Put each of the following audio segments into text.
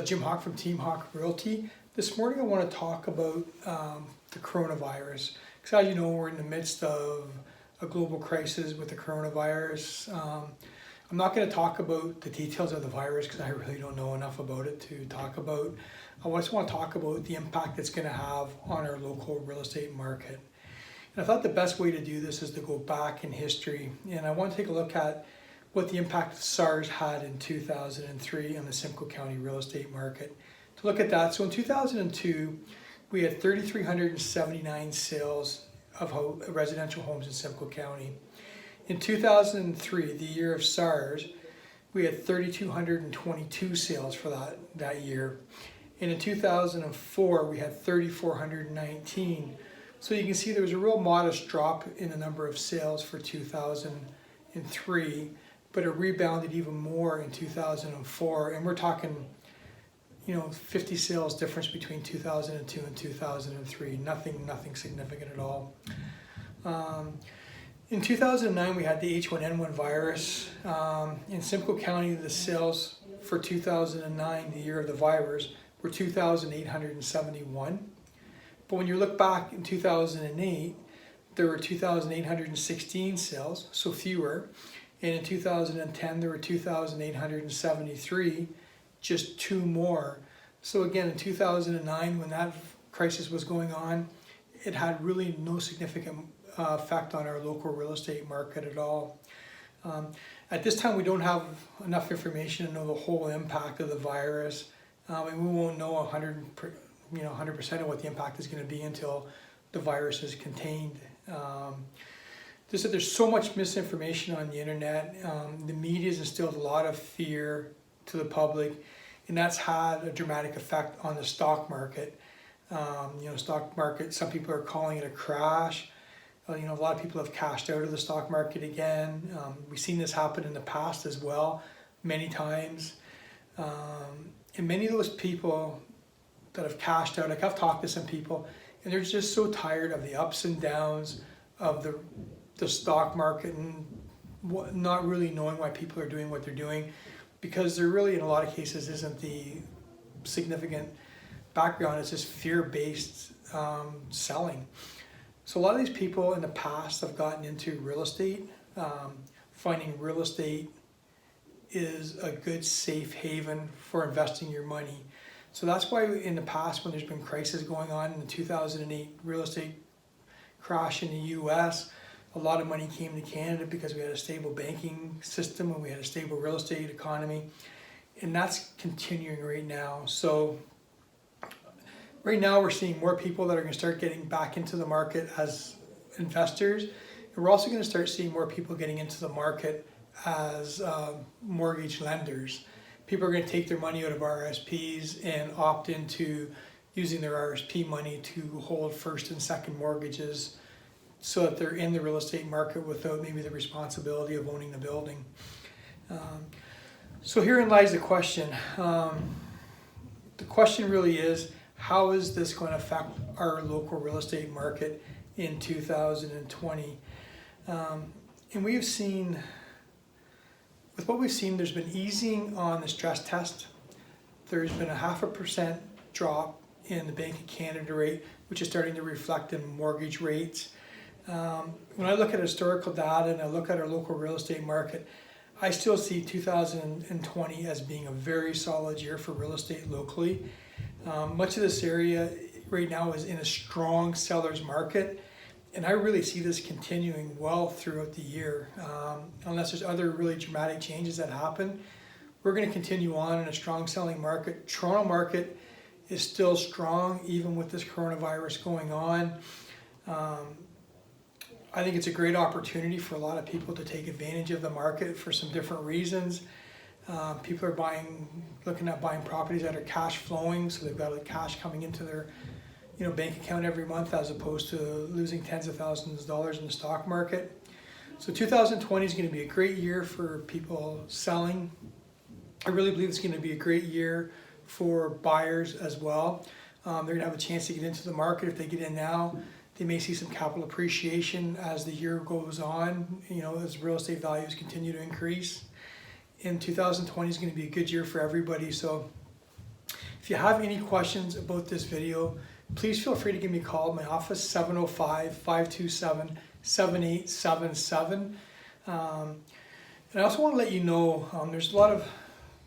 Jim Hawk from Team Hawk Realty. This morning I want to talk about the coronavirus. Because as you know, we're in the midst of a global crisis with the coronavirus. I'm not going to talk about the details of the virus because I really don't know enough about it to talk about. I just want to talk about the impact it's going to have on our local real estate market. And I thought the best way to do this is to go back in history. And I want to take a look at what the impact of SARS had in 2003 on the Simcoe County real estate market. To look at that, so in 2002, we had 3,379 sales of residential homes in Simcoe County. In 2003, the year of SARS, we had 3,222 sales for that year. And in 2004, we had 3,419. So you can see there was a real modest drop in the number of sales for 2003, but it rebounded even more in 2004. And we're talking, 50 sales difference between 2002 and 2003. Nothing significant at all. In 2009, we had the H1N1 virus. In Simcoe County, the sales for 2009, the year of the virus, were 2,871. But when you look back in 2008, there were 2,816 sales, so fewer. And in 2010, there were 2,873, just two more. So again, in 2009, when that crisis was going on, it had really no significant effect on our local real estate market at all. At this time, we don't have enough information to know the whole impact of the virus. And we won't know 100% of what the impact is going to be until the virus is contained. There's so much misinformation on the internet. The media has instilled a lot of fear to the public, and that's had a dramatic effect on the stock market. Stock market, some people are calling it a crash. A lot of people have cashed out of the stock market again. We've seen this happen in the past as well, many times. And many of those people that have cashed out, I've talked to some people, and they're just so tired of the ups and downs of the stock market and not really knowing why people are doing what they're doing, because there really, in a lot of cases, isn't the significant background. It's just fear-based selling. So a lot of these people in the past have gotten into real estate, finding real estate is a good safe haven for investing your money. So that's why in the past, when there's been crisis going on in the 2008 real estate crash in the US, a lot of money came to Canada because we had a stable banking system and we had a stable real estate economy. And that's continuing right now. So right now we're seeing more people that are going to start getting back into the market as investors. And we're also going to start seeing more people getting into the market as mortgage lenders. People are going to take their money out of RSPs and opt into using their RSP money to hold first and second mortgages so that they're in the real estate market without maybe the responsibility of owning the building. So herein lies the question. The question really is, how is this going to affect our local real estate market in 2020? And we've seen, with what we've seen, there's been easing on the stress test. There's been a 0.5% drop in the Bank of Canada rate, which is starting to reflect in mortgage rates. When I look at historical data and I look at our local real estate market, I still see 2020 as being a very solid year for real estate locally. Much of this area right now is in a strong seller's market, and I really see this continuing well throughout the year. Unless there's other really dramatic changes that happen, we're going to continue on in a strong selling market. Toronto market is still strong even with this coronavirus going on. I think it's a great opportunity for a lot of people to take advantage of the market for some different reasons. People are looking at buying properties that are cash flowing, so they've got cash coming into their bank account every month, as opposed to losing tens of thousands of dollars in the stock market. So 2020 is going to be a great year for people selling. I really believe it's going to be a great year for buyers as well. They're going to have a chance to get into the market. If they get in now, they may see some capital appreciation as the year goes on, as real estate values continue to increase. And 2020 is going to be a good year for everybody. So If you have any questions about this video, please feel free to give me a call at my office, 705-527-7877. And I also want to let you know, there's a lot of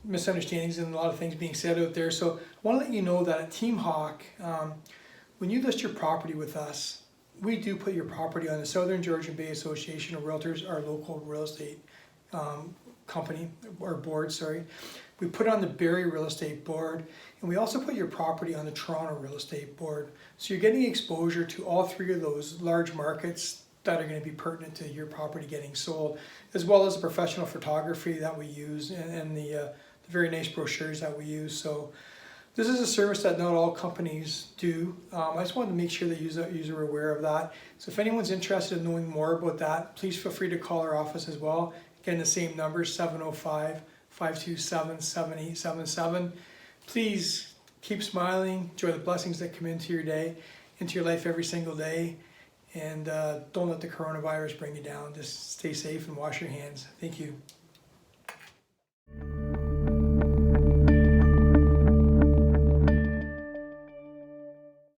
misunderstandings and a lot of things being said out there. So I want to let you know that at Team Hawk, when you list your property with us, we do put your property on the Southern Georgian Bay Association of Realtors, our local real estate company, or board, sorry. We put it on the Barrie Real Estate Board, and we also put your property on the Toronto Real Estate Board. So you're getting exposure to all three of those large markets that are going to be pertinent to your property getting sold, as well as the professional photography that we use and the very nice brochures that we use. So this is a service that not all companies do. I just wanted to make sure that you are aware of that. So if anyone's interested in knowing more about that, please feel free to call our office as well. Again, the same number, 705-527-7877. Please keep smiling, enjoy the blessings that come into your day, into your life every single day, and don't let the coronavirus bring you down. Just stay safe and wash your hands. Thank you.